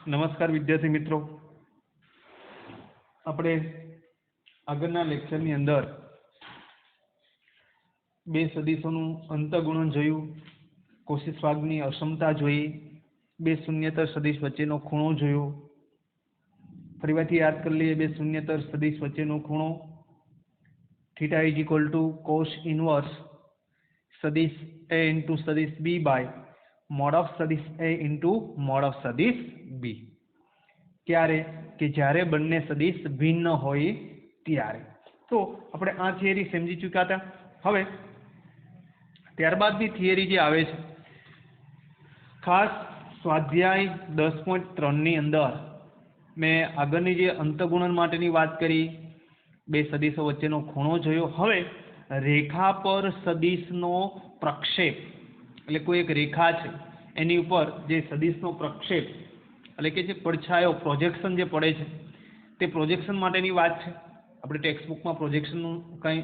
નમસ્કાર વિદ્યાર્થી મિત્રો, આપણે આગળના લેક્ચરની અંદર બે સદિશોનું અંતઃગુણન જોયું, કોશિશ ભાગની અક્ષમતા જોઈ, બે શૂન્યતર સદિશ વચ્ચેનો ખૂણો જોયો. ફરીથી યાદ કરી લઈએ. બે શૂન્યતર સદિશ વચ્ચેનો ખૂણો theta is equal two cos inverse સદિશ a ઇન્ટુ સદિશ b બાય મોડ ઓફ સદિશ a ઇન્ટુ મોડ ઓફ સદિશ b. ક્યારે? કે જ્યારે બંને સદિશ ભિન્ન હોય ત્યારે. તો આપણે આ થિયરી સમજી ચૂક્યા હતા. હવે ત્યારબાદની થિયરી જે આવે છે, ખાસ સ્વાધ્યાય 10.3 ની અંદર મેં આગળની જે અંતઃગુણન માટેની વાત કરી, બે સદિશો વચ્ચેનો ખૂણો જોયો. હવે રેખા પર સદિશનો પ્રક્ષેપ, એટલે કોઈ એક રેખા છે એની ઉપર જે સદિશનો પ્રક્ષેપ એટલે કે જે પડછાયો પ્રોજેક્શન જે પડે છે તે પ્રોજેક્શન માટેની વાત છે. આપણે ટેક્સ્ટબુકમાં પ્રોજેક્શનનું કંઈ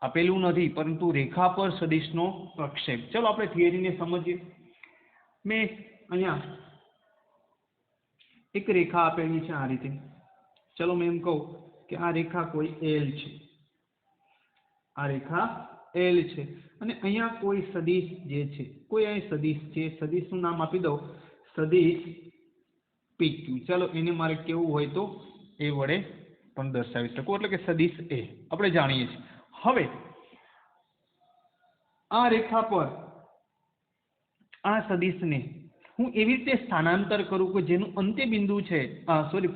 આપેલું નથી, પરંતુ રેખા પર સદિશનો પ્રક્ષેપ. ચલો આપણે થિયરીને સમજીએ. મેં અહીંયા એક રેખા આપેલી છે આ રીતે. ચલો મેં એમ કહું કે આ રેખા કોઈ એલ છે, આ રેખા એલ છે, અને અહીંયા કોઈ સદિશ જે છે, કોઈ અહીં સદિશ છે, સદિશનું નામ આપી દઉં સદિશ PQ. ચાલો એને મારે કેવું હોય તો એ વડે પણ દર્શાવી શકું, એટલે કે સદિશ એ આપણે જાણીએ છીએ. હવે આ રેખા પર આ સદિશને હું એવી રીતે સ્થાનાંતર કરું કે જેનું અંત્ય બિંદુ છે,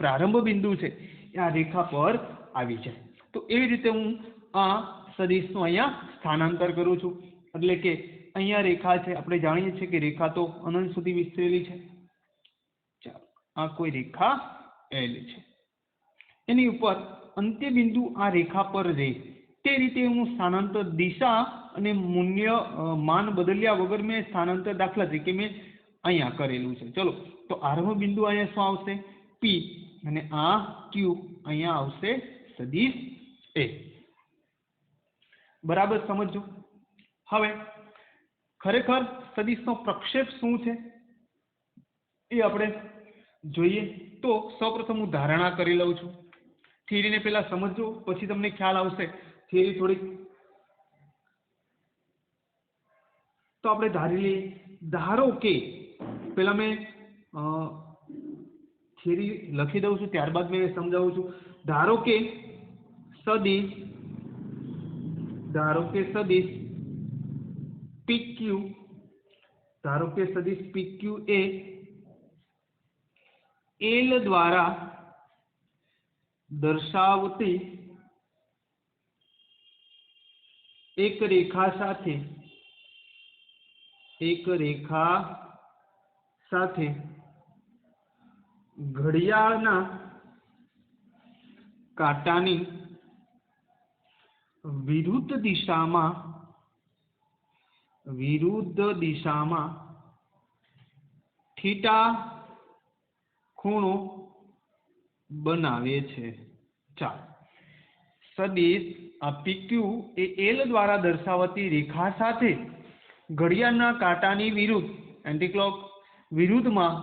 પ્રારંભ બિંદુ છે એ આ રેખા પર આવી જાય. તો એવી રીતે હું આ સદિશનું અહીંયા સ્થાનાંતર કરું છું. એટલે કે અહીંયા રેખા છે, આપણે જાણીએ છીએ કે રેખા તો અનંત સુધી વિસ્તરેલી છે. ચાલો, આ કોઈ રેખા એલ છે, એની ઉપર અંત્ય બિંદુ આ રેખા પર રહે તે રીતે હું સ્થાનાંતર દિશા અને મૂલ્ય માન બદલ્યા વગર મેં સ્થાનાંતર, દાખલા તરીકે મેં અહીંયા કરેલું છે. ચલો, તો આરંભ બિંદુ અહીંયા શું આવશે? P, અને આ Q અહીંયા આવશે સદિશ A. બરાબર સમજો. હવે ખરેખર સદિશનો પ્રક્ષેપ શું છે એ આપણે જોઈએ. તો સૌપ્રથમ હું ધારણા કરી લઉં છું. થિયરીને પહેલા સમજો, પછી તમને ખ્યાલ આવશે. થિયરી થોડીક તો આપણે ધારી લઈએ. ધારો કે પહેલા મેં થિયરી લખી દઉં છું, ત્યારબાદ મેં સમજાવું છું. ધારો કે સદિશ PQ, ધારો કે સદિશ PQ એ L દ્વારા દર્શાવતી એક રેખા સાથે ઘડિયાળના કાંટાની વિરુદ્ધ દિશામાં થીટા ખૂણો બનાવે છે. ચાલો, સદિશ PQ એ L દ્વારા દર્શાવતી રેખા સાથે ઘડિયાળના કાંટાની વિરુદ્ધ, એન્ટી ક્લોક વિરુદ્ધમાં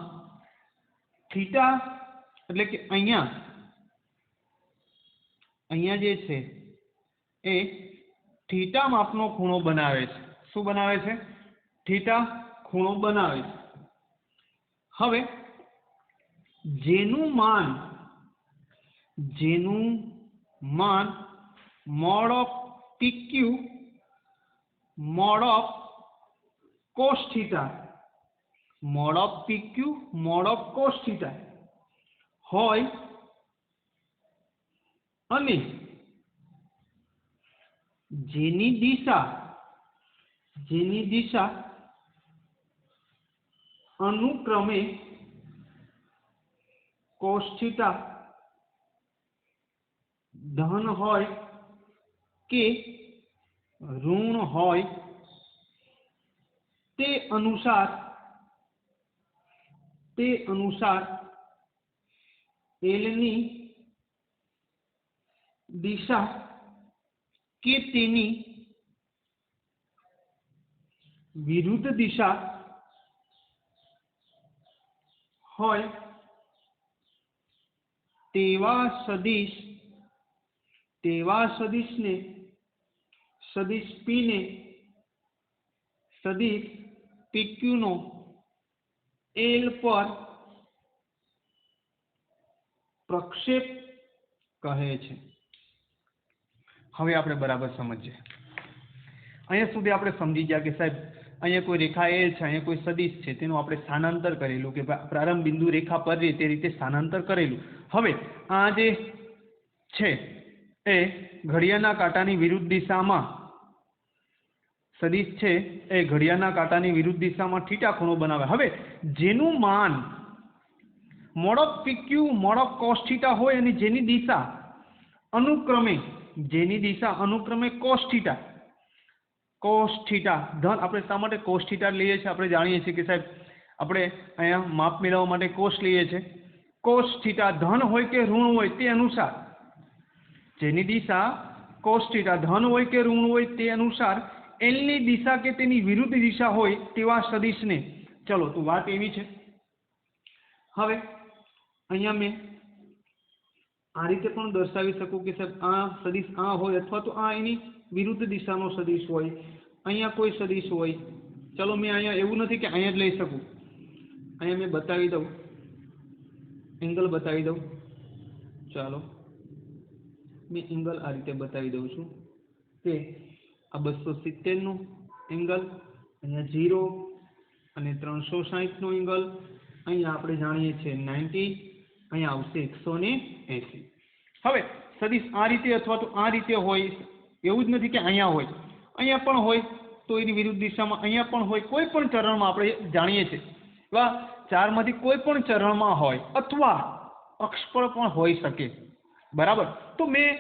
થીટા, એટલે કે અહીંયા જે છે એ થીટા માપનો ખૂણો બનાવે છે. શું બનાવે છે? થીટા ખૂણો બનાવે છે. હવે જેનું માન mode of PQ mode of cos theta, mode of PQ mode of cos theta હોય, અને જેની દિશા અનુક્રમે કોસ થીટા ધન હોય કે ઋણ હોય તે અનુસાર L ની દિશા કે તેની વિરુદ્ધ દિશા હોય તેવા સદિશને સદિશ પી ને સદિશ પીક્યુ નો એલ પર પ્રક્ષેપ કહે છે। હવે આપણે બરાબર સમજીએ। અહીંયા સુધી આપણે સમજી ગયા કે સાહેબ અહીંયા કોઈ રેખા એલ છે, અહીંયા કોઈ સદિશ છે, તેનું આપણે સ્થાનાંતર કરેલું કે પ્રારંભ બિંદુ રેખા પર રહે તે રીતે સ્થાનાંતર કરેલું। હવે આ જે છે એ ઘડિયાળના કાંટાની વિરુદ્ધ દિશામાં સદિશ છે એ ઘડિયાળના કાંટાની વિરુદ્ધ દિશામાં થીટા ખૂણો બનાવે। હવે જેનું માન mode of PQ mode of cos theta હોય અને જેની દિશા અનુક્રમે કોસ થીટા ધન, આપણે શા માટે કોસ થીટા લઈએ છીએ? આપણે જાણીએ છીએ કે સાહેબ આપણે અહીંયા માપ મેળવવા માટે કોસ લઈએ છીએ। કોસ થીટા ધન હોય કે ઋણ હોય તે અનુસાર, જેની દિશા કોસ થીટા ધન હોય કે ઋણ હોય તે અનુસાર એલની દિશા કે તેની વિરુદ્ધ દિશા હોય તેવા સદિશને, ચલો તો વાત એવી છે। હવે અહીંયા મેં આ રીતે પણ દર્શાવી શકું કે સાહેબ આ સદિશ આ હોય અથવા તો આ એની વિરુદ્ધ દિશાનો સદિશ હોય, અહીંયા કોઈ સદિશ હોય। ચલો મેં અહીંયા એવું નથી કે અહીંયા જ લઈ શકું, અહીંયા મેં બતાવી દઉં, એંગલ બતાવી દઉં। ચાલો મેં એંગલ આ રીતે બતાવી દઉં છું કે આ 270 નો એંગલ, અહીંયા 0 અને 360 નો એંગલ, અહીંયા આપણે જાણીએ છીએ 90, અહીંયા આવશે 180। હવે સદિશ આ રીતે અથવા તો આ રીતે હોય એવું જ નથી કે અહીંયા હોય, અહીંયા પણ હોય તો એની વિરુદ્ધ દિશામાં, અહીંયા પણ હોય, કોઈ પણ ચરણમાં આપણે જાણીએ છીએ એવા ચારમાંથી કોઈ પણ ચરણમાં હોય અથવા અક્ષ પર પણ હોઈ શકે, બરાબર। તો મેં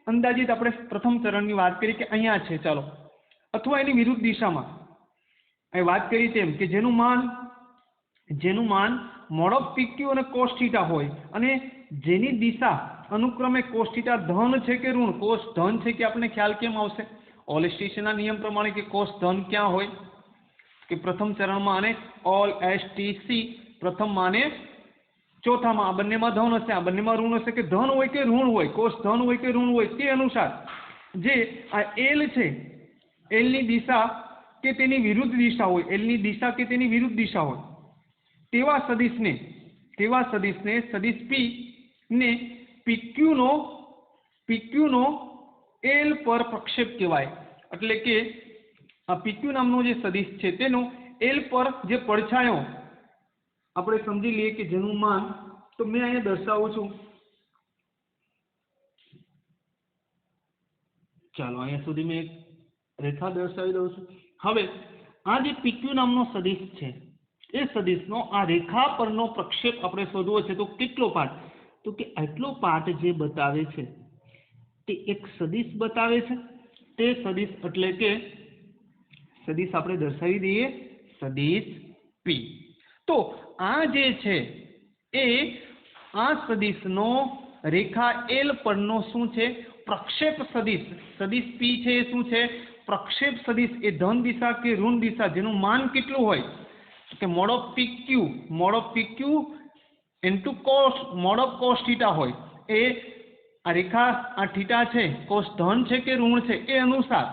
અંદાજિત આપણે પ્રથમ ચરણની વાત કરી કે અહીંયા છે, ચાલો, અથવા એની વિરુદ્ધ દિશામાં અહીં વાત કરી તેમ કે જેનું માન મોડ ઓફ પીક્યુ અને કોસ થીટા હોય અને જેની દિશા અનુક્રમે કોસ થીટા ધન છે કે ઋણ, કોસ ધન છે કે આપણને ખ્યાલ કેમ આવશે? ઓલસ્ટીશનના નિયમ પ્રમાણે કે કોસ ધન ક્યાં હોય કે પ્રથમ ચરણમાં અને ઓલએસટીસી પ્રથમમાં અને ચોથામાં, આ બંનેમાં ધન હશે, આ બંનેમાં ઋણ હશે, કે ધન હોય કે ઋણ હોય, કોસ ધન હોય કે ઋણ હોય તે અનુસાર જે આ એલ છે એલની દિશા કે તેની વિરુદ્ધ દિશા હોય, એલની દિશા કે તેની વિરુદ્ધ દિશા હોય તેવા સદિશને સદિશ પી ને પીક્યુનો એલ પર પ્રક્ષેપ કહેવાય। એટલે કે આ પીક્યુ નામનો જે સદિશ છે તેનો એલ પર જે પડછાયો આપણે સમજી લઈએ કે જેનું માન, તો મેં અહીંયા દર્શાવું છું, ચાલો અહીંયા સુધી મેં એક રેખા દર્શાવી દઉં છું। હવે આ જે પીક્યુ નામનો સદિશ છે એ સદિશનો આ રેખા પરનો પ્રક્ષેપ આપણે શોધવો છે, તો કેટલો પાર્ટ? તો કે આટલો પાર્ટ જે બતાવે છે તે એક સદિશ બતાવે છે। તે સદિશ એટલે કે સદિશ આપણે દર્શાવી દઈએ સદિશ પી। તો આ જે છે એ આ સદિશનો રેખા એલ પરનો શું છે? પ્રક્ષેપ સદિશ। સદિશ પી છે એ શું છે? પ્રક્ષેપ સદિશ। એ ધન દિશા કે ઋણ દિશા જેનું માન કેટલું હોય કે mod of PQ into cos mode of cos theta હોય, એ આ રેખા આ થીટા છે કોસ ધન છે કે ઋણ છે એ અનુસાર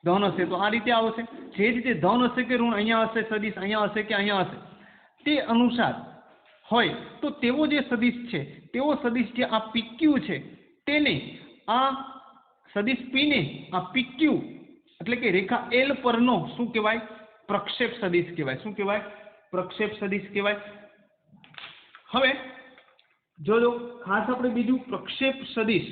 ધન હશે તો આ રીતે આવશે, જે રીતે ધન હશે કે ઋણ અહીંયા હશે સદિશ, અહીંયા હશે કે અહીંયા હશે તે અનુસાર હોય તો તેવો જે સદિશ છે તેવો સદિશ જે આ પીક્યુ છે તેને આ સદિશ પી ને આ પીક્યુ એટલે કે રેખા એલ પરનો શું કહેવાય? પ્રક્ષેપ સદિશ કહેવાય। શું કહેવાય? પ્રક્ષેપ સદિશ કહેવાય। હવે જોજો ખાસ આપણે બીજું પ્રક્ષેપ સદિશ,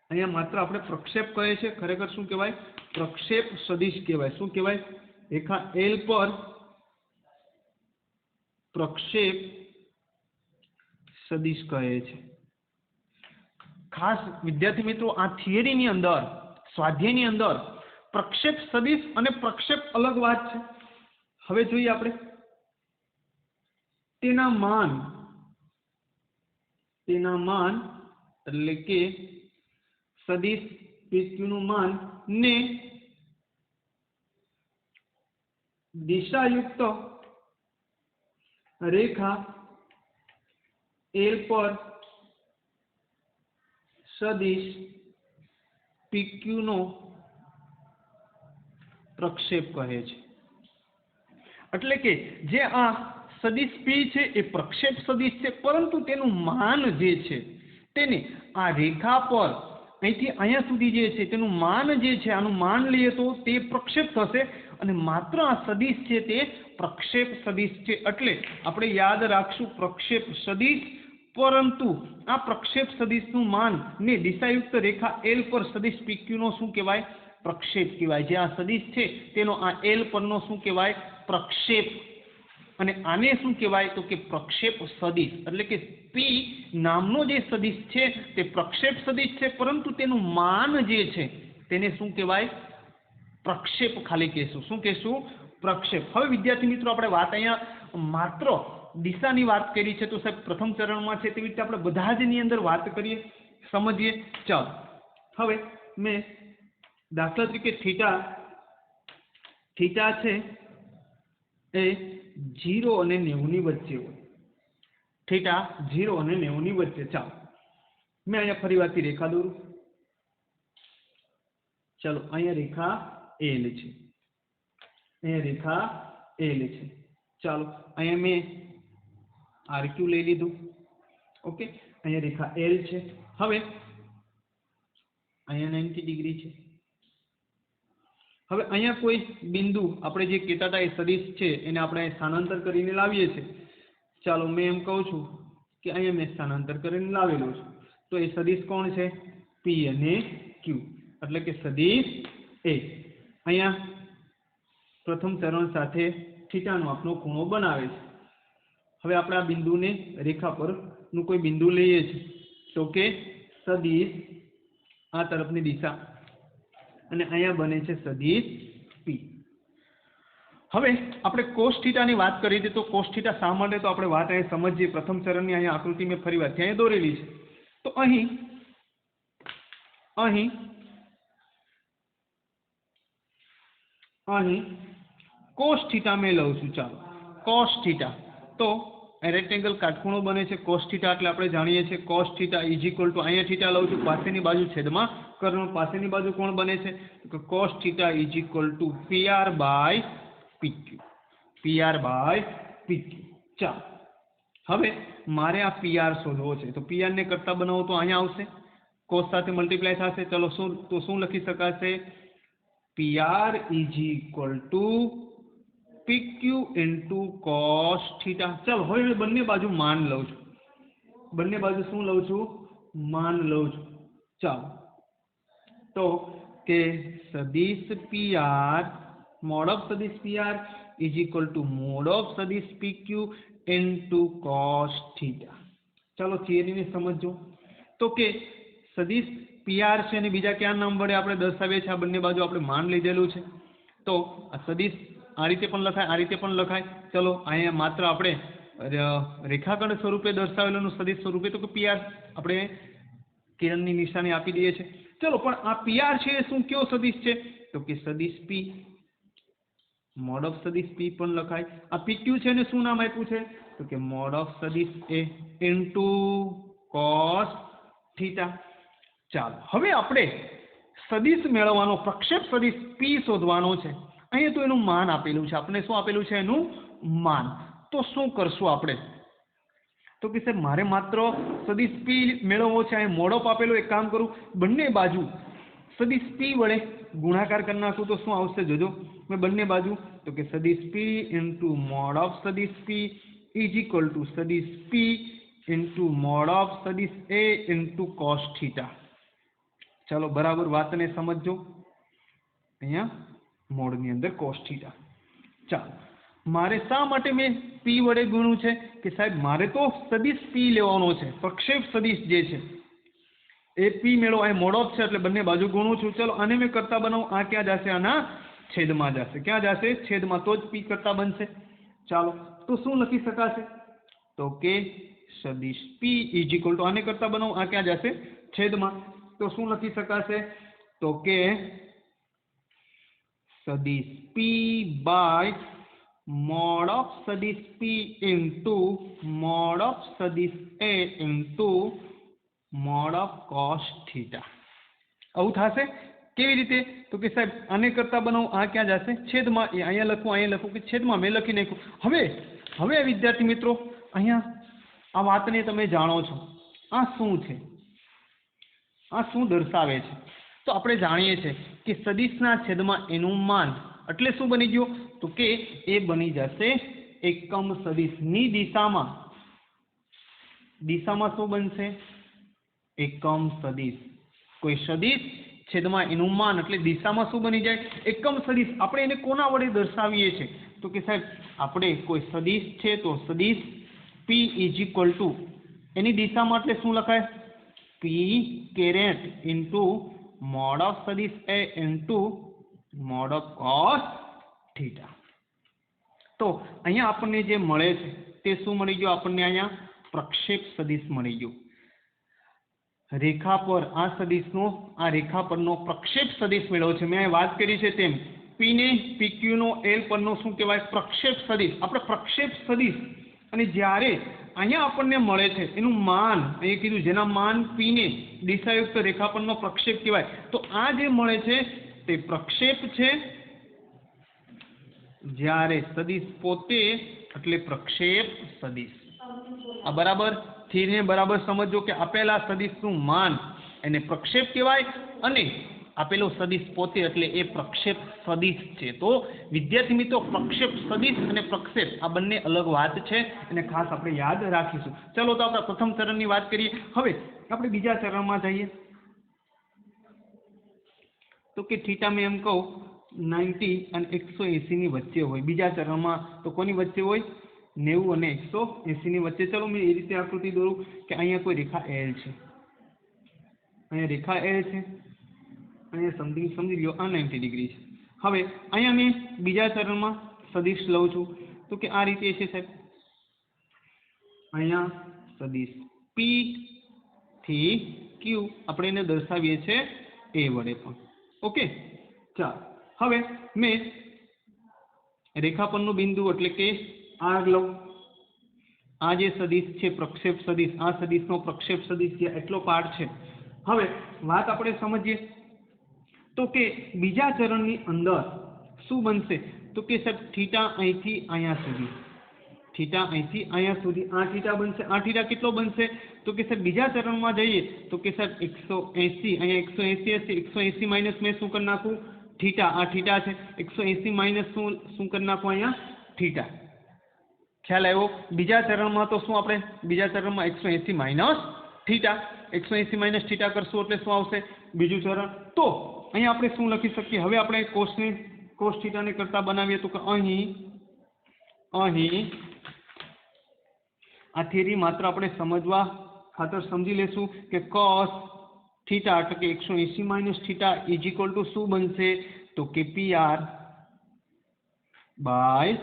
અહીંયા માત્ર આપણે પ્રક્ષેપ કહે છે, ખરેખર શું કહેવાય? પ્રક્ષેપ સદિશ કહેવાય। શું કહેવાય? રેખા એલ પર પ્રક્ષેપ સદિશ કહે છે। ખાસ વિદ્યાર્થી મિત્રો આ થિયરીની અંદર, સ્વાધ્યાયની અંદર પ્રક્ષેપ સદિશ અને પ્રક્ષેપ અલગ વાત છે। હવે જોઈએ આપણે તેના માન એટલે કે સદિશ પીક્યુનું માન ને દિશાયુક્ત રેખા એલ પર સદિશ PQ નો પ્રક્ષેપ કહે છે। એટલે કે જે આ સદિશ P છે એ પ્રક્ષેપ સદિશ છે, પરંતુ તેનું માન જે છે તેને આ રેખા પર અહીંથી અહીંયા સુધી જે છે તેનું માન જે છે, આનું માન લઈએ તો તે પ્રક્ષેપ થશે અને માત્ર આ સદિશ છે તે પ્રક્ષેપ સદિશ છે। એટલે આપણે યાદ રાખશું પ્રક્ષેપ સદિશ, પરંતુ આ પ્રક્ષેપ સદિશનું માન ને દિશાયુક્ત રેખા એલ પર સદિશ PQ નો શું કહેવાય? પ્રક્ષેપ કહેવાય। જે આ સદિશ છે તેનો આ એલ પરનો શું કહેવાય? પ્રક્ષેપ। અને આને શું કહેવાય? તો કે પ્રક્ષેપ સદિશ। એટલે કે P નામનો જે સદિશ છે તે પ્રક્ષેપ સદિશ છે, પરંતુ તેનું માન જે છે તેને શું કહેવાય? પ્રક્ષેપ ખાલી કહેશું। શું કહેશું? પ્રક્ષેપ। હવે વિદ્યાર્થી મિત્રો આપણે વાત અહીંયા માત્ર દિશાની વાત કરી છે, તો સાહેબ પ્રથમ ચરણમાં છે તેવી રીતે આપણે બધા જ ની અંદર વાત કરીએ, સમજીએ। ચાલો હવે મેં દાખલા તરીકે થીટા છે એ 0 અને 90 ની વચ્ચે હોય, થીટા 0 અને 90 ની વચ્ચે। ચાલો મેં અહીંયા ફરી વારથી રેખા દોરું। ચાલો અહીંયા રેખા એલ છે, અહીંયા રેખા એલ છે। ચાલો અહીંયા મેં RQ લઈ લીધું, ઓકે। અહીંયા રેખા એલ છે। હવે અહીંયા 90 ડિગ્રી છે। હવે અહીંયા કોઈ બિંદુ આપણે જે કહેતા હતા એ સદિશ છે એને આપણે સ્થાનાંતર કરીને લાવીએ છીએ। ચાલો મેં એમ કહું છું કે અહીંયા મેં સ્થાનાંતર કરીને લાવેલો છું, તો એ સદિશ કોણ છે? P અને Q, એટલે કે સદિશ એ અહીંયા પ્રથમ ચરણ સાથે થીટાનો આપણો ખૂણો બનાવે છે। હવે આપણે આ બિંદુને રેખા પરનું કોઈ બિંદુ લઈએ છીએ, તો કે સદિશ આ તરફની દિશા અને અહીંયા બને છે સદિશ P। હવે આપણે કોસ થીટાની વાત કરી હતી, તો કોસ થીટા શા માટે? તો આપણે વાત અહીંયા સમજીએ। પ્રથમ ચરણની અહીંયા આકૃતિ મેં ફરી વાર ત્યાં દોરેલી છે, તો અહીં કોસ થીટા મેં લઉં છું। ચાલો કોસ થીટા, તો રેક્ટેંગલ કાટખૂણો બને છે કોસ થીટા, એટલે આપણે જાણીએ છીએ cos theta is equal two અહીંયા થીટા લઉં છું, પાસેની બાજુ છેદમાં કર્ણ, પાસેની બાજુ કોણ બને છે? તો cos theta is equal to PR by PQ, PR by PQ। ચાલો હવે મારે આ PR શોધવો છે, તો PR ને કરતા બનાવો તો અહીંયા આવશે, કોસ સાથે મલ્ટીપ્લાય થશે। ચલો શું લખી શકાશે? PR is equal two PQ into cos theta. ચાલો હવે બંને બાજુ માન લઉં છું, બંને બાજુ શું લઉં છું? માન લઉં છું। ચાલો તો કે સદિશ PR મોડ ઓફ સદિશ PR is equal to mod of સદિશ PQ ઇન્ટુ કોસ થીટા। ચાલો થિયરીને સમજો, તો કે સદિશ PR છે અને બીજા કયા નામ વડે આપણે દર્શાવીએ છીએ? આ બંને બાજુ આપણે માન લીધેલું છે, તો આ સદિશ આ રીતે પણ લખાય, આ રીતે પણ લખાય। ચલો અહીંયા માત્ર આપણે રેખાખંડ સ્વરૂપે દર્શાવેલું સદિશ સ્વરૂપે, તો કે PR આપણે કિરણની નિશાની આપી દઈએ છીએ। ચલો પણ આ PR છે એ શું કયો સદિશ છે? તો કે સદિશ P, મોડ ઓફ સદિશ P પણ લખાય। આ PQ છે એને શું નામ આપ્યું છે? તો કે મોડ ઓફ સદિશ A ઇન્ટુ કોસ થીટા। ચાલો હવે આપણે સદિશ મેળવવાનો, પ્રક્ષેપ સદિશ P શોધવાનો છે। અહીંયા તો એનું માન આપેલું છે, આપણે શું આપેલું છે? એનું માન। તો શું કરશું આપણે? તો કે સાહેબ મારે માત્ર સદિશ P મેળવવો છે, અહીં મોડ ઓફ આપેલું, એક કામ કરું બંને બાજુ સદિશ P વડે ગુણાકાર કરી નાખું તો શું આવશે? જોજો મેં બંને બાજુ, તો કે સદિશ P ઇન્ટુ મોડ ઓફ સદિશ P ઇઝ ઇક્વલ ટુ સદિશ P ઇન્ટુ મોડ ઓફ સદિશ A ઇન્ટુ કોસ થીટા। ચાલો બરાબર વાતને સમજો, અહીંયા મોડની અંદર કોસ થીટા। ચાલો મારે શા માટે મેં P વડે ગુણ્યું છે? કે સાહેબ મારે તો સદિશ P લેવાનો છે, પ્રક્ષેપ સદિશ જે છે એ P મેળવો, અહીં મોડ ઓફ છે એટલે બંને બાજુ ગુણું છું। ચલો આને મેં કરતા બનાવું, આ ક્યાં જશે? આના છેદમાં જશે। ક્યાં જશે? છેદમાં, તો જ P કરતા બનશે। ચાલો તો શું લખી શકાશે? તો કે સદિશ P ઇઝ ઇક્વલ ટુ આને કરતા બનાવું, આ ક્યાં જશે? છેદમાં, તો શું લખી શકાશે? તો કે સદિશ P બાય મોડ ઓફ સદિશ P ઇન્ટુ મોડ ઓફ સદિશ A into mod of cos theta. આવું થશે. કેવી રીતે? તો કે સાહેબ આને કરતા બનાવું, આ ક્યાં જશે? છેદમાં. એ અહીંયા લખું કે છેદમાં મેં લખી નાખ્યું. હવે વિદ્યાર્થી મિત્રો અહીંયા આ વાતને તમે જાણો છો. આ શું છે? આ શું દર્શાવે છે? તો આપણે જાણીએ છીએ કે સદિશના છેદમાં એનું માન એટલે શું બની ગયું? તો કે એ બની જશે એકમ સદિશની દિશામાં શું બનશે? એકમ સદિશ. કોઈ સદિશ છેદમાં એનું માન એટલે દિશામાં શું બની જાય? એકમ સદિશ. આપણે એને કોના વડે દર્શાવીએ છીએ? તો કે સાહેબ આપણે કોઈ સદિશ છે તો સદિશ P ઇઝ ઇક્વલ ટુ એની દિશામાં એટલે શું લખાય? P caret into mod of સદિશ A into mod of cos theta. તો અહીંયા આપણને જે મળે છે તે શું મળી ગયું? આપણને અહીંયા પ્રક્ષેપ સદિશ મળી ગયું. રેખા પર આ સદિશનો આ રેખા પરનો પ્રક્ષેપ સદિશ મેળવ્યો છે. મેં વાત કરી છે તેમ P ને PQ નો L પરનો શું કહેવાય? પ્રક્ષેપ સદિશ. આપણે પ્રક્ષેપ સદિશ અને જ્યારે અહીંયા આપણને મળે છે એનું માન અહીં કીધું જેના માન P ને દિશાયુક્ત રેખા પરનો પ્રક્ષેપ કહેવાય. તો આ જે મળે છે તે પ્રક્ષેપ છે. જ્યારે સદિશ પોતે એટલે પ્રક્ષેપ સદિશ. આ બરાબર થીને બરાબર સમજો કે આપેલા સદિશનું માન એને પ્રક્ષેપ કહેવાય અને આપેલો સદિશ પોતે એટલે એ પ્રક્ષેપ સદિશ છે. તો વિદ્યાર્થી મિત્રો પ્રક્ષેપ સદિશ અને પ્રક્ષેપ આ બંને અલગ વાત છે અને ખાસ આપણે યાદ રાખીશું. ચલો તો આપણે પ્રથમ ચરણની વાત કરીએ. હવે આપણે બીજા ચરણમાં જઈએ તો કે થીટા મેં એમ કહું 90 અને 180 ની વચ્ચે હોય. બીજા ચરણમાં તો કોની વચ્ચે હોય? 90 અને 180 ની વચ્ચે. ચલો મેં એ રીતે આકૃતિ દોરું કે અહીંયા કોઈ રેખા L છે, અહીંયા રેખા L છે, અહીંયા સમજી લો આ 90 ડિગ્રી છે. હવે અહીંયા મેં બીજા ચરણમાં સદિશ લઉં છું તો કે આ રીતે છે સાહેબ. અહીંયા સદિશ P થી Q આપણે એને દર્શાવીએ છીએ A વડે પણ. ઓકે ચાલો હવે મેં રેખા પરનું બિંદુ એટલે કે R લઉં. આ જે સદિશ છે પ્રક્ષેપ સદિશ, આ સદિશનો પ્રક્ષેપ સદિશ જે એટલો પાર્ટ છે. હવે વાત આપણે સમજીએ તો કે બીજા ચરણની અંદર શું બનશે? તો કે સાહેબ થીટા અહીંથી અહીંયા સુધી, થીટા અહીંથી અહીંયા સુધી આ થીટા બનશે. આ થીટા કેટલો બનશે? તો કે સાહેબ બીજા ચરણમાં જઈએ તો કે સાહેબ 180, અહીંયા 180 હશે. 180 માઇનસ મેં શું કરી નાખું? થીટા. આ થીટા છે. 180 માઇનસ શું કરી નાખું? અહીંયા થીટા. ખ્યાલ આવ્યો? બીજા ચરણમાં તો શું આપણે બીજા ચરણમાં 180 માઇનસ થીટા, 180 માઇનસ થીટા કરશું એટલે શું આવશે? બીજું ચરણ. તો અહીંયા આપણે શું લખી શકીએ? હવે આપણે કોસ થીટાને કરતા બનાવીએ તો કે અહીં આ થિયરી માત્ર આપણે સમજવા ખાતર સમજી લેશું કે કોસ થીટા એટલે કે 180 minus theta is equal two શું બનશે? તો કે PR બાય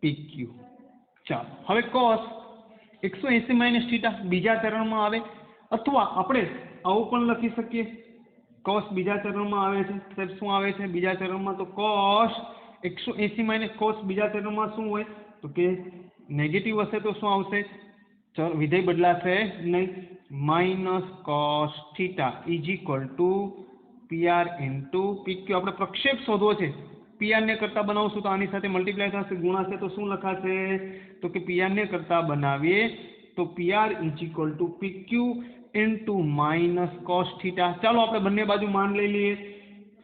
PQ. ચાલો હવે કોસ 180 માઇનસ થીટા બીજા ચરણમાં આવે અથવા આપણે આવું પણ લખી શકીએ. કોસ બીજા ચરણમાં આવે છે સાહેબ. શું આવે છે બીજા ચરણમાં? તો કોસ 180 માઇનસ કોસ બીજા ચરણમાં શું હોય? તો કે નેગેટિવ હશે તો શું આવશે? વિધેય બદલાશે નહીં. Minus cos theta is equal to PR into PQ. આપણે પ્રક્ષેપ શોધવો છે. PR ને કરતા બનાવશું તો આની સાથે મલ્ટીપ્લાય થશે, ગુણાશે તો શું લખાશે? તો કે PR ને કરતા બનાવીએ તો PR is equal two PQ into minus cos theta. ચાલો આપણે બંને બાજુ માન લઈ લઈએ.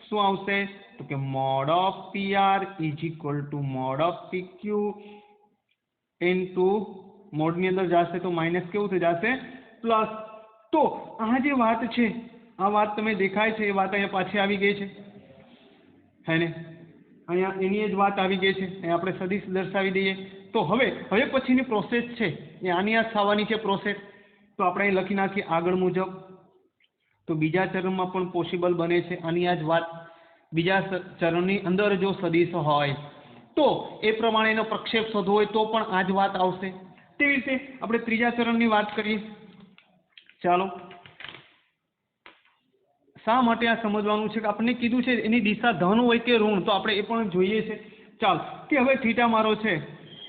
શું આવશે? તો કે mod of PR is equal to mod of PQ into મોડની અંદર જશે તો માઇનસ કેવું થઈ જશે? પ્લસ. તો આ જે વાત છે આ વાત તમે દેખાય છે એ વાત અહીંયા પાછી આવી ગઈ છે હે ને? અહીંયા એની જ વાત આવી ગઈ છે. અહીંયા આપણે સદિશ દર્શાવી દઈએ તો હવે પછીની પ્રોસેસ છે એ આની આ થવાની છે પ્રોસેસ. તો આપણે અહીં લખી નાખીએ આગળ મુજબ. તો બીજા ચરણમાં પણ પોસિબલ બને છે આની આ જ વાત. બીજા ચરણની અંદર જો સદિશ હોય તો એ પ્રમાણે એનો પ્રક્ષેપ શોધવો હોય તો પણ આ જ વાત આવશે. તેવી રીતે આપણે ત્રીજા ચરણની વાત કરીએ. ચાલો શા માટે આ સમજવાનું છે કે આપણે કીધું છે એની દિશા ધન હોય કે ઋણ, તો આપણે એ પણ જોઈએ છે. ચાલ કે હવે થીટા મારો છે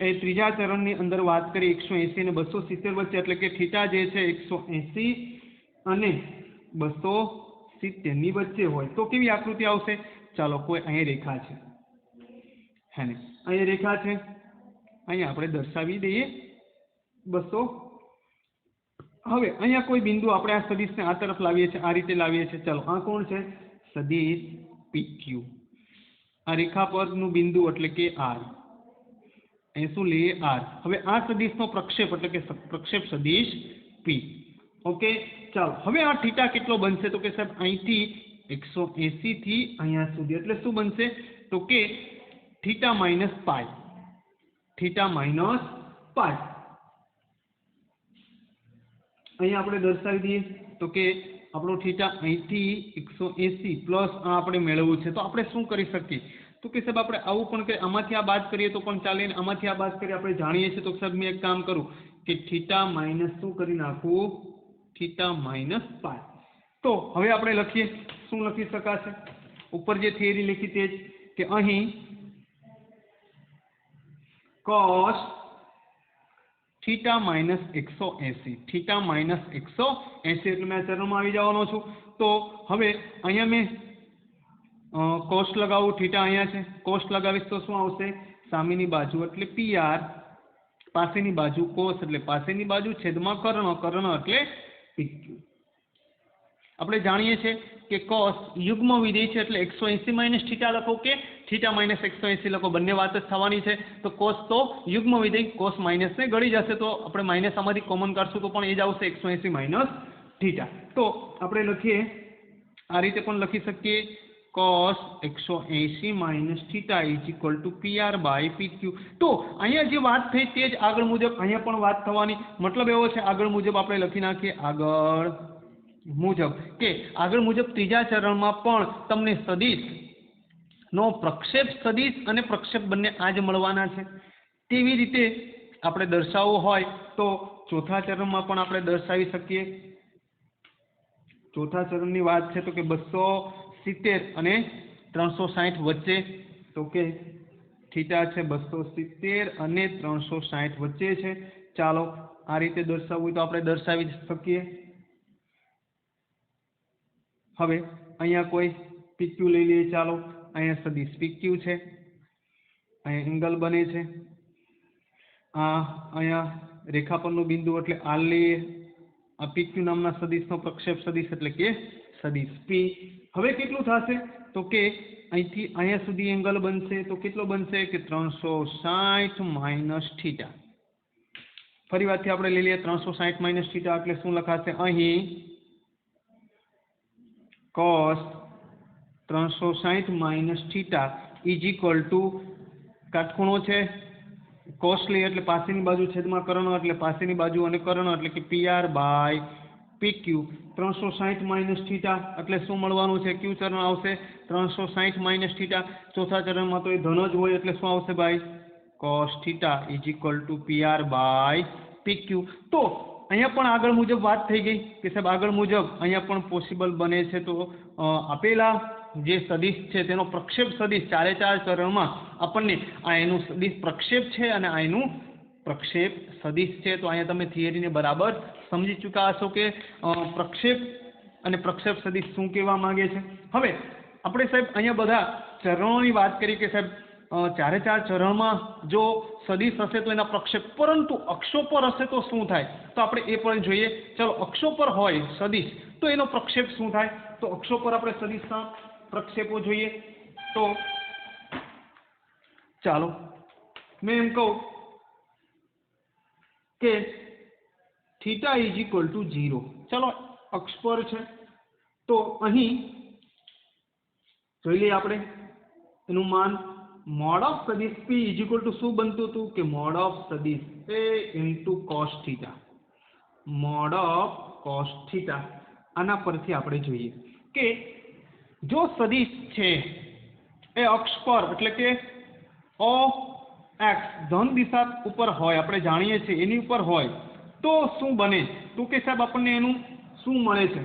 એ ત્રીજા ચરણની અંદર વાત કરી 180 અને 270 વચ્ચે, એટલે કે થીટા જે છે 180 અને 270 ની વચ્ચે હોય તો કેવી આકૃતિ આવશે? ચાલો કોઈ અહીં રેખા છે, હે ને અહીં રેખા છે, અહીંયા આપણે દર્શાવી દઈએ 200. હવે અહીંયા કોઈ બિંદુ આપણે આ સદિશને આ તરફ લાવીએ છીએ, આ રીતે લાવીએ છીએ. ચાલો આ કોણ છે? સદિશ PQ. આ રેખા પરનું બિંદુ એટલે કે R. અહીં શું લઈએ? R. હવે આ સદિશનો પ્રક્ષેપ એટલે કે પ્રક્ષેપ સદિશ P. ઓકે, ચાલો હવે આ થીટા કેટલો બનશે? તો કે સાહેબ અહીંથી 180 થી અહીંયા સુધી, એટલે શું બનશે? તો કે theta minus pi. Theta minus pi અહીંયા આપણે દર્શાવી દઈએ તો કે આપણો થીટા અહીંથી 180 પ્લસ આ આપણે મેળવવું છે, તો આપણે શું કરી શકીએ? તો કે સાહેબ આપણે આવું પણ કે આમાંથી આ બાદ કરીએ તો પણ ચાલે, ને આમાંથી આ બાદ કરીએ આપણે જાણીએ છીએ. તો સાહેબ મેં એક કામ કરું કે થીટા માઇનસ શું કરી નાખવું? Theta minus pi. તો હવે આપણે લખીએ, શું લખી શકાશે? ઉપર જે થિયરી લખી તે જ કે અહીં cos theta minus 180, theta minus 180 એટલે મેં ચરણમાં આવી જવાનો છું. તો હવે અહીંયા મેં કોસ લગાવું, થીટા અહીંયા છે, કોસ લગાવીશ તો શું આવશે? સામેની બાજુ એટલે PR, પાસેની બાજુ કોસ એટલે પાસેની બાજુ, છેદમાં કર્ણ, કર્ણ એટલે PQ. આપણે જાણીએ છીએ કે કોસ યુગ્મ વિધેય છે, એટલે 180 માઇનસ થીટા લખો કે થીટા માઇનસ 180 લખો, બંને વાત જ થવાની છે. તો કોસ તો યુગ્મ વિધેય, કોસ માઇનસ ને ગળી જશે, તો આપણે માઇનસ આમાંથી કોમન કાઢશું તો પણ એ જ આવશે 180 માઇનસ થીટા. તો આપણે લખીએ આ રીતે પણ લખી શકીએ cos 180 minus theta is equal to PR by PQ. તો અહીંયા જે વાત થઈ તે જ આગળ મુજબ અહીંયા પણ વાત થવાની, મતલબ એવો છે આગળ મુજબ આપણે લખી નાખીએ આગળ મુજબ કે આગળ મુજબ ત્રીજા ચરણમાં પણ તમને સદિશ નો પ્રક્ષેપ સદિશ અને પ્રક્ષેપ બંને આ જ મળવાના છે. તેવી રીતે આપણે દર્શાવવું હોય તો ચોથા ચરણમાં પણ આપણે દર્શાવી શકીએ. ચોથા ચરણની વાત છે તો કે 270 અને 360 વચ્ચે, તો કે થીટા છે 270 અને 360 વચ્ચે છે. ચાલો આ રીતે દર્શાવવું હોય તો આપણે દર્શાવી શકીએ. હવે અહીંયા કોઈ PQ લઈ લઈએ. ચાલો અહીંયા સદિશ PQ છે, અહીંયા એંગલ બને છે, આ અહીંયા રેખા પરનું બિંદુ એટલે R લઈએ. આ PQ નામના સદિશનો પ્રક્ષેપ સદિશ એટલે કે સદિશ P. હવે કેટલું થશે? તો કે અહીંથી અહીંયા સુધી એંગલ બનશે, તો કેટલો બનશે કે 360 માઇનસ થીટા. ફરી વારથી આપણે લઈ લઈએ 360 માઇનસ થીટા એટલે શું લખાશે? અહીં cos 360 minus theta is equal to કાટખૂણો છે, કોસ લઈએ એટલે પાસેની બાજુ છેદમાં કર્ણ એટલે પાસેની બાજુ અને કર્ણ એટલે કે PR by PQ. 360 minus theta એટલે શું મળવાનું છે? ક્યુ ચરણ આવશે 360 માઇનસ થીટા. ચોથા ચરણમાં તો એ ધન જ હોય એટલે શું આવશે ભાઈ? cos theta is equal to PR by PQ. તો અહીંયા પણ આગળ મુજબ વાત થઈ ગઈ કે સાહેબ આગળ મુજબ અહીંયા પણ પોસિબલ બને છે. તો આપેલા જે સદિશ છે તેનો પ્રક્ષેપ સદિશ ચારે ચાર ચરણમાં આપણને આ એનું સદિશ પ્રક્ષેપ છે અને આ એનું પ્રક્ષેપ સદિશ છે. તો અહીંયા તમે થિયરીને બરાબર સમજી ચૂક્યા હશો કે પ્રક્ષેપ અને પ્રક્ષેપ સદિશ શું કહેવા માંગે છે. હવે આપણે સાહેબ અહીંયા બધા ચરણોની વાત કરી કે સાહેબ ચારે ચાર ચરણમાં જો સદિશ હશે તો એના પ્રક્ષેપ, પરંતુ અક્ષો પર હશે તો શું થાય? તો આપણે એ પણ જોઈએ. ચલો અક્ષો પર હોય સદિશ તો એનો પ્રક્ષેપ શું થાય? તો અક્ષો પર આપણે સદિશના પ્રક્ષેપો જોઈએ. તો ચાલો મેં એમ કહું કે થીટા ઇઝ ઇક્વલ ટુ 0. ચલો અક્ષ પર છે તો અહીં જોઈ લઈએ આપણે એનું માન. મોડ ઓફ સદિશ P ઇઝ ઇક્વલ ટુ શું બનતું હતું કે મોડ ઓફ સદિશ A into cos theta, mode of cos theta. આના પરથી આપણે જોઈએ કે જો સદિશ છે એ અક્ષ પર એટલે કે OX ધન દિશા ઉપર હોય, આપણે જાણીએ છીએ એની ઉપર હોય તો શું બને? તો કે સાહેબ આપણને એનું શું મળે છે?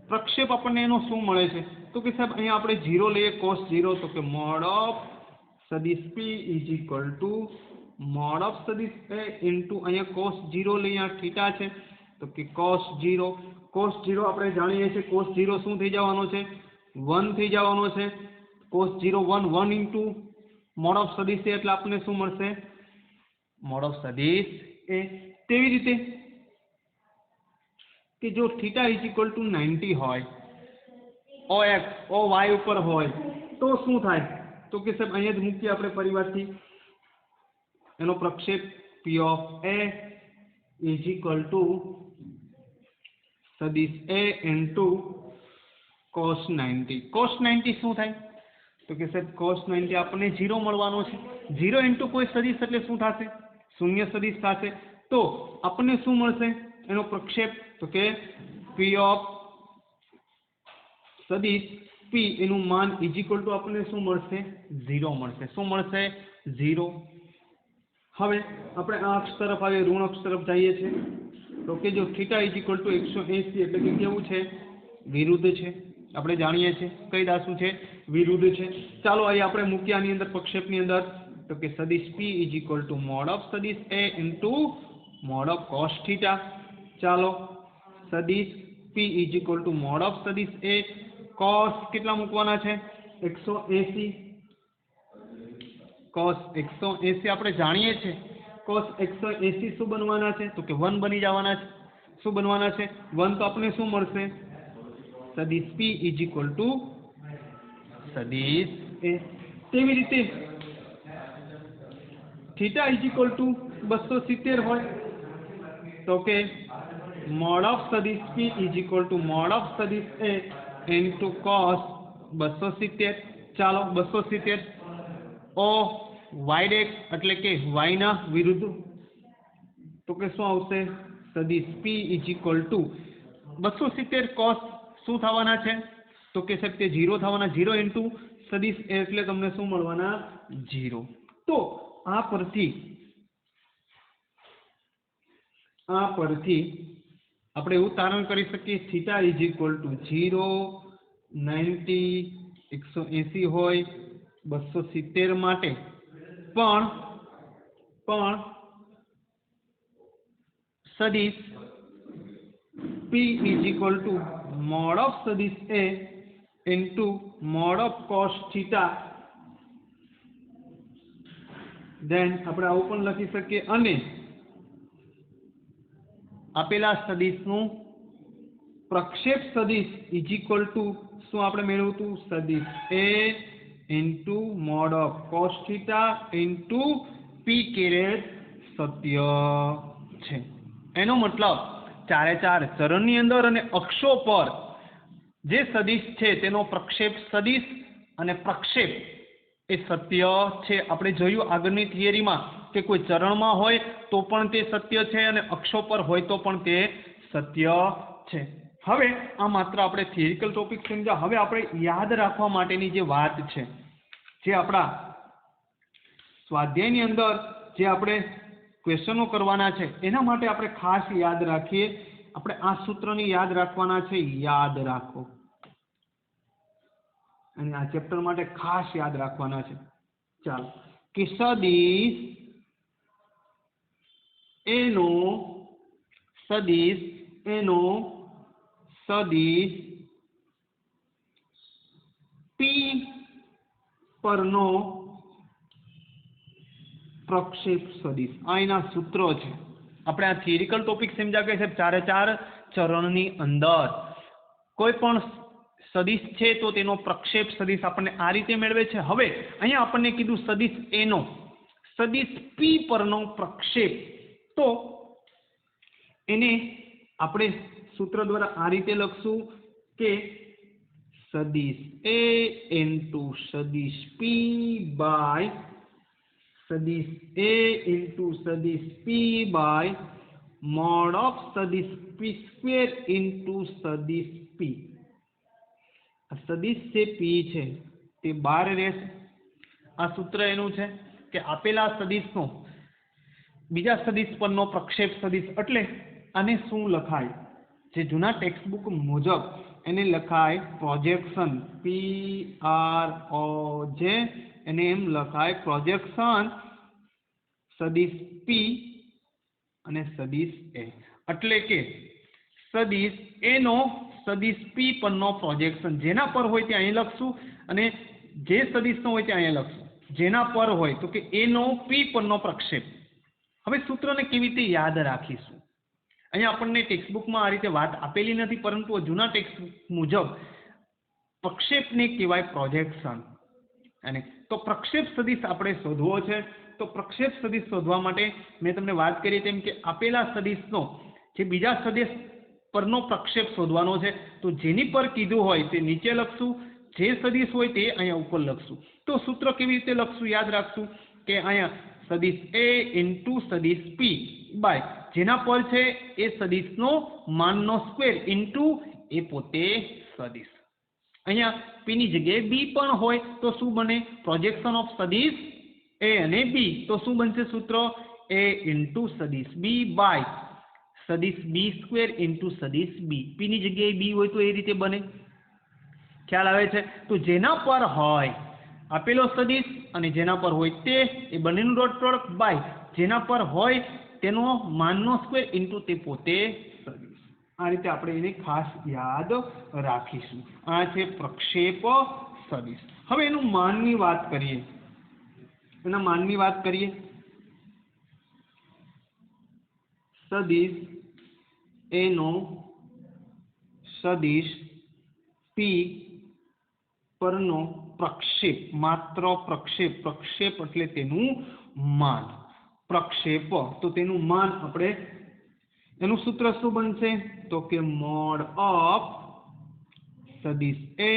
પ્રક્ષેપ આપણને એનો શું મળે છે? તો કે સાહેબ અહીંયા આપણે 0 લઈએ, cos 0, તો કે મોડ ઓફ સદિશ P is equal to mod of સદિશ A ઇન્ટુ અહીંયા cos 0 લઈ અહીંયા થીટા છે તો કે cos 0 આપણે જાણીએ છીએ cos 0 શું થઈ જવાનો છે 1 થઈ જવાનો છે cos 0 1 ઇન્ટુ મોડ ઓફ સદિશ A એટલે આપણને શું મળશે મોડ ઓફ સદિશ A। તેવી રીતે કે જો થીટા ઇઝ ઇક્વલ ટુ 90 હોય OY ઉપર હોય તો શું થાય તો કે સાહેબ અહીંયા જ મૂકીએ આપણે પરિવારથી એનો પ્રક્ષેપ P of A is equal two સદિશ A ઇન્ટુ cos 90 શું થાય તો કે સાહેબ cos 90 આપણને 0 મળવાનો છે 0 ઇન્ટુ કોઈ સદિશ એટલે શું થશે શૂન્ય સદિશ થશે તો આપણને શું મળશે એનો પ્રક્ષેપ તો કે P ઓફ સદિશ P એનું માન ઇઝ ઇક્વલ ટુ આપણને શું મળશે 0 મળશે શું મળશે 0। હવે આપણે આ અક્ષ તરફ આવીએ ઋણ અક્ષ તરફ જઈએ છીએ તો કે જો થીટા ઇઝ ઇક્વલ ટુ 180 એટલે કે કેવું છે વિરુદ્ધ છે આપણે જાણીએ છીએ કઈ દાસુ છે વિરુદ્ધ છે। ચાલો અહીં આપણે મૂકીએ આની અંદર પ્રક્ષેપની અંદર તો કે સદિશ P is equal to mod of સદિશ A into mod of cos theta. ચાલો સદિશ P is equal to mod of સદિશ A cos કેટલા મૂકવાના છે 180 cos 180 આપણે જાણીએ છીએ cos 180 શું બનવાના છે તો કે 1 બની જવાના છે શું બનવાના છે 1 તો આપણે શું મળશે સદિશ P ઇઝ ઇક્વલ ટુ સદિશ A। તેવી રીતે થીટા ઇઝ ઇક્વલ ટુ 270 હોય તો કે મોડ ઓફ સદિશ P is equal to mod of સદિશ A ઇન્ટુ cos 270। ચાલો 270 ઓ y ડેશ એટલે કે y ના વિરુદ્ધ તો કે શું આવશે સદિશ P is equal two 270 cos શું થવાના છે તો કે સાહેબ તે 0 થવાના 0 ઇન્ટુ સદિશ A એટલે તમને શું મળવાના 0। તો આ પરથી આપણે એવું તારણ કરી શકીએ થીટા ઇઝ ઇક્વલ ટુ 0 90 180 હોય 270 માટે પણ સદિશ P is equal to mod of સદિશ A into mod of cos theta then આપણે આવું પણ લખી શકીએ અને આપેલા સદિશનું પ્રક્ષેપ સદિશ ઇઝ ઇક્વલ ટુ શું આપણે મેળવતું સદિશ A into mod of cos theta into P caret સત્ય છે। એનો મતલબ ચારે ચાર ચરણની અંદર અને અક્ષો પર જે સદિશ છે તેનો પ્રક્ષેપ સદિશ અને પ્રક્ષેપ એ સત્ય છે। આપણે જોયું આગળની થિયરીમાં કે કોઈ ચરણમાં હોય તો પણ તે સત્ય છે અને અક્ષો પર હોય તો પણ તે સત્ય છે। હવે આ માત્ર આપણે થિયરિકલ ટોપિક સમજ્યા। હવે આપણે યાદ રાખવા માટેની જે વાત છે જે આપણા સ્વાધ્યાયની અંદર જે આપણે ક્વેશ્ચનો કરવાના છે એના માટે આપણે ખાસ યાદ રાખીએ આપણે આ સૂત્રને યાદ રાખવાના છે યાદ રાખો અને આ ચેપ્ટર માટે ખાસ યાદ રાખવાના છે। ચાલો કે સદિશ એનો સદિશ P પરનો પ્રક્ષેપ સદિશ આ એના સૂત્રો છે। આપણે આ થિયરિકલ ટોપિક સમજ્યા કે સાહેબ ચારે ચાર ચરણની અંદર કોઈ પણ સદિશ છે તો તેનો પ્રક્ષેપ સદિશ આપણને આ રીતે મેળવે છે। હવે અહીંયા આપણને કીધું સદિશ A નો સદિશ P પરનો પ્રક્ષેપ તો એને આપણે સૂત્ર દ્વારા આ રીતે લખશું કે સદિશ A ઇન્ટુ સદિશ P બાય સદિશ A ઇન્ટુ સદિશ P બાય મોડ ઓફ સદિશ P સ્ક્વેર ઇન્ટુ સદિશ P। સદિશ જે P છે તે બહાર રહેશે। આ સૂત્ર એનું છે કે આપેલા સદિશનો બીજા સદિશ પરનો પ્રક્ષેપ સદિશ એટલે આને શું લખાય જે જૂના ટેક્સ્ટબુક મુજબ એને લખાય પ્રોજેક્શન PROJECTION એને એમ લખાય પ્રોજેક્શન સદિશ P અને સદિશ A, એટલે કે સદિશ A નો સદિશ P પરનો પ્રોજેક્શન જેના પર હોય ત્યાં અહીં લખશું અને જે સદિશનો હોય ત્યાં અહીંયા લખશું. જેના પર હોય તો કે A નો P પરનો પ્રક્ષેપ. હવે સૂત્રને કેવી રીતે યાદ રાખીશું? અહીંયા આપણને ટેક્સ્ટબુકમાં આ રીતે વાત આપેલી નથી, પરંતુ જૂના ટેક્સ્ટબુક મુજબ પ્રક્ષેપને કહેવાય પ્રોજેક્શન. અને તો પ્રક્ષેપ સદિશ આપણે શોધવો છે. તો પ્રક્ષેપ સદિશ શોધવા માટે મેં તમને વાત કરી તેમ કે આપેલા સદિશનો જે બીજા સદિશ પરનો પ્રક્ષેપ શોધવાનો છે. તો જેની પર કીધું હોય તે નીચે લખશું, જે સદિશ હોય તે અહીંયા ઉપર લખશું. તો સૂત્ર કેવી રીતે લખશું યાદ રાખશું કે અહીંયા સદિશ A ઇન્ટુ સદિશ P બાય જેના પર છે એ સદિશનો માનનો સ્ક્વેર ઇન્ટુ એ પોતે સદિશ. અહીંયા P ની જગ્યાએ B પણ હોય તો શું બને? પ્રોજેક્શન ઓફ સદિશ A અને B. તો શું બનશે સૂત્ર? A ઇન્ટુ સદિશ B બાય સદિશ B સ્ક્વેર ઇન્ટુ સદિશ B. P ની જગ્યાએ B હોય તો એ રીતે બને. ખ્યાલ આવે છે? તો જેના પર હોય આપેલો સદિશ અને જેના પર હોય તે એ બંનેનું ડોટ પ્રોડક્ટ બાય જેના પર હોય તેનો માનનો સ્ક્વેર ઇન્ટુ તે પોતે સદિશ. આ રીતે આપણે એને ખાસ યાદ રાખીશું. આ છે પ્રક્ષેપ સદિશ. હવે એનું માનની વાત કરીએ. એના માનની વાત કરીએ. સદિશ A નો સદિશ P પરનો પ્રક્ષેપ, માત્ર પ્રક્ષેપ. પ્રક્ષેપ એટલે તેનું માન. પ્રક્ષેપ તો તેનું માન આપણે એનું સૂત્ર શું બનશે? તો કે મોડ ઓફ સદિશ A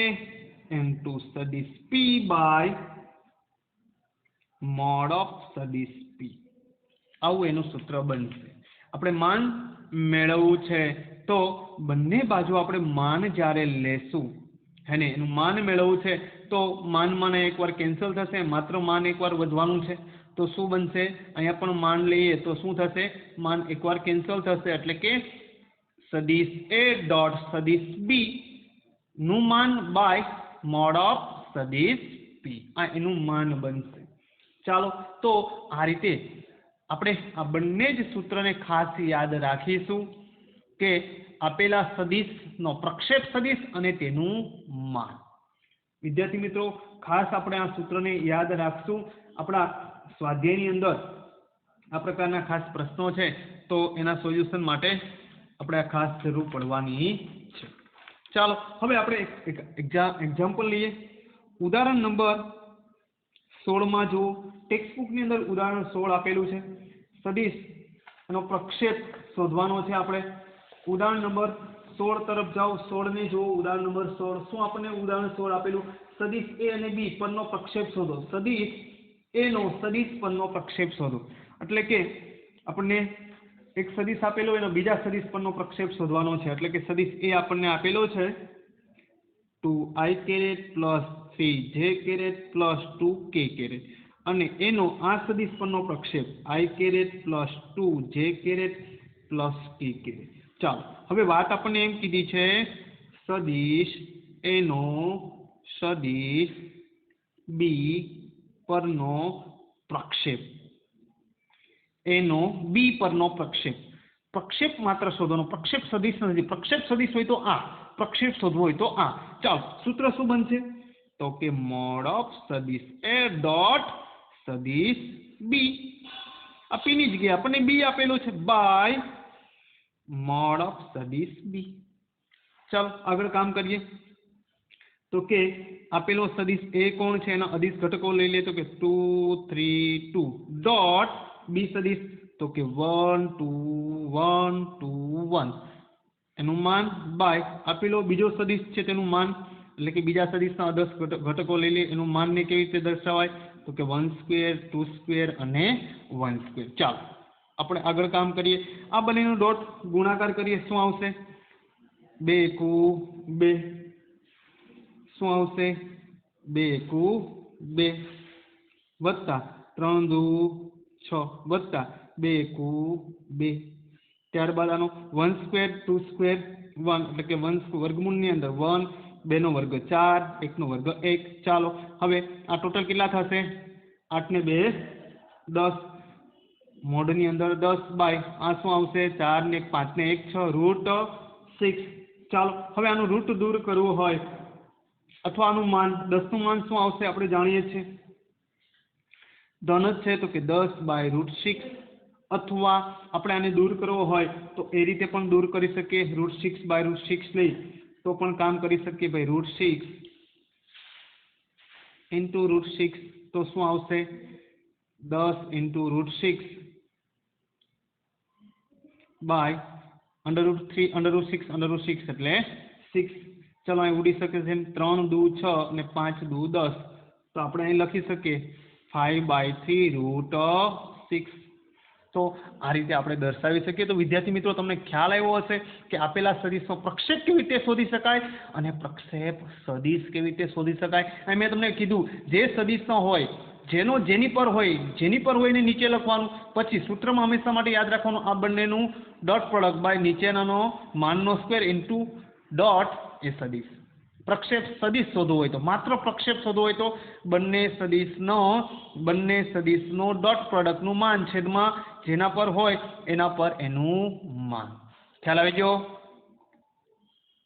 ઇન્ટુ સદિશ P બાય મોડ ઓફ સદિશ P. આવું એનું સૂત્ર બનશે. આપણે માન મેળવવું છે તો બંને બાજુ આપણે માન જ્યારે લેશું હેને એનું માન મેળવવું છે તો માન એકવાર કેન્સલ થશે, માત્ર માન એકવાર વધવાનું છે. તો શું બનશે? અહીંયા પણ માન લઈએ તો શું થશે? માન એકવાર કેન્સલ થશે, એટલે કે સદિશ A ડોટ સદિશ B નું માન બાય મોડ ઓફ સદિશ P. આ એનું માન બનશે. ચાલો તો આ રીતે આપણે આ બંને જ સૂત્રને ખાસ યાદ રાખીશું કે આપેલા સદિશનો પ્રક્ષેપ સદિશ અને તેનું માન. વિદ્યાર્થી મિત્રો ખાસ આપણે આ સૂત્રને યાદ રાખશું. આપણા સ્વાધ્યાયની અંદર આ પ્રકારના ખાસ પ્રશ્નો છે તો એના સોલ્યુશન માટે આપણે આ ખાસ જરૂર પડવાની છે. ચાલો હવે આપણે એક એક્ઝામ્પલ લઈએ. ઉદાહરણ નંબર 16 માં જુઓ. ટેક્સ્ટબુકની અંદર ઉદાહરણ 16 આપેલું છે. સદિશ એનો પ્રક્ષેપ શોધવાનો છે આપણે. ઉદાહરણ નંબર 16 તરફ જાઓ. 16 ને જુઓ. ઉદાહરણ નંબર 16 શું આપણને ઉદાહરણ 16 આપેલું? સદિશ A અને B પરનો પ્રક્ષેપ શોધો. સદિશ A નો સદિશ પરનો પ્રક્ષેપ શોધો. એટલે કે આપણને એક સદિશ આપેલો એનો બીજા સદિશ પરનો પ્રક્ષેપ શોધવાનો છે. એટલે કે સદિશ A આપણને આપેલો છે 2i caret plus 3j caret plus 2k caret અને એનો આ સદિશ પરનો પ્રક્ષેપ i caret plus 2j caret plus k caret. ચાલો હવે વાત આપણને એમ કીધી છે સદિશ A નો સદિશ B પરનો પ્રક્ષેપ. A નો B પરનો પ્રક્ષેપ. પ્રક્ષેપ માત્ર શોધવાનો, પ્રક્ષેપ સદિશ નથી. પ્રક્ષેપ સદિશ હોય તો આ, પ્રક્ષેપ શોધવો હોય તો આ. ચાલો સૂત્ર શું બનશે? તો કે મોડ ઓફ સદિશ A ડોટ સદિશ B. આ P ની જગ્યાએ આપણને B આપેલું છે બાય મોડ ઓફ સદિશ B. ચાલો આગળ કામ કરીએ. તો કે આપેલો સદિશ A કોણ છે? એના અદિશ ઘટકો લઈ લે. તો કે 2 3 2 ડોટ B સદિશ તો કે 1 2 1 2 1 એનું માન બાય આપેલો બીજો સદિશ છે તેનું માન, એટલે કે બીજા સદિશના અદિશ ઘટકો લઈ લે. એનું માનને કેવી રીતે દર્શાવાય? તો કે 1 સ્ક્વેર 2 સ્ક્વેર અને 1 સ્ક્વેર. ચાલો આપણે આગળ કામ કરીએ. આ બંનેનો ડોટ ગુણાકાર કરીએ. શું આવશે? 2 એકુ 2. શું આવશે? 2 એકુ 2 વત્તા 3 દુ 6 વત્તા 2 એકુ 2. ત્યારબાદ આનો 1 સ્ક્વેર 2 સ્ક્વેર 1 એટલે કે 1 વર્ગમૂળની અંદર 1 2 નો વર્ગ 4, 1 નો વર્ગ 1। ચાલો હવે આ ટોટલ કેટલા થશે? 8 ને 2 10, મોઢની અંદર 10 બાય આ શું આવશે? 4 ને 1 5 ને 1 6 √6। ચાલો હવે આનું રૂટ દૂર કરવું હોય અથવા આનું માન 10 નું માન શું આવશે? આપણે જાણીએ છીએ ધન જ છે તો કે 10 બાય √6, અથવા આપણે આને દૂર કરવો હોય તો એ રીતે પણ દૂર કરી શકીએ, √6 બાય √6 લઈ તો પણ કામ કરી શકીએ ભાઈ। √6 ઇન્ટુ √6 તો શું આવશે? 10 ઇન્ટુ √6 બાય √3 √6 એટલે 6। ચલો અહીં ઉડી શકે છે 3 દુ 6 અને 5 દુ 10, તો આપણે અહીં લખી શકીએ 5/3 √6। તો આ રીતે આપણે દર્શાવી શકીએ। તો વિદ્યાર્થી મિત્રો તમને ખ્યાલ આવ્યો હશે કે આપેલા સદિશનો પ્રક્ષેપ કેવી રીતે શોધી શકાય અને પ્રક્ષેપ સદિશ કેવી રીતે શોધી શકાય। અહીં મેં તમને કીધું જે સદિશનો હોય જેની પર હોય એને નીચે લખવાનું, પછી સૂત્રમાં હંમેશા માટે યાદ રાખવાનું આ બંનેનું ડોટ પ્રોડક્ટ બાય નીચેનાનો માનનો સ્ક્વેર ઇન્ટુ ડોટ એ સદિશ। પ્રક્ષેપ સદિશ શોધવો હોય તો, માત્ર પ્રક્ષેપ શોધવો હોય તો બંને સદિશનો ડોટ પ્રોડક્ટનું માન છેદમાં જેના પર હોય એના પર એનું માન। ખ્યાલ આવી ગયો?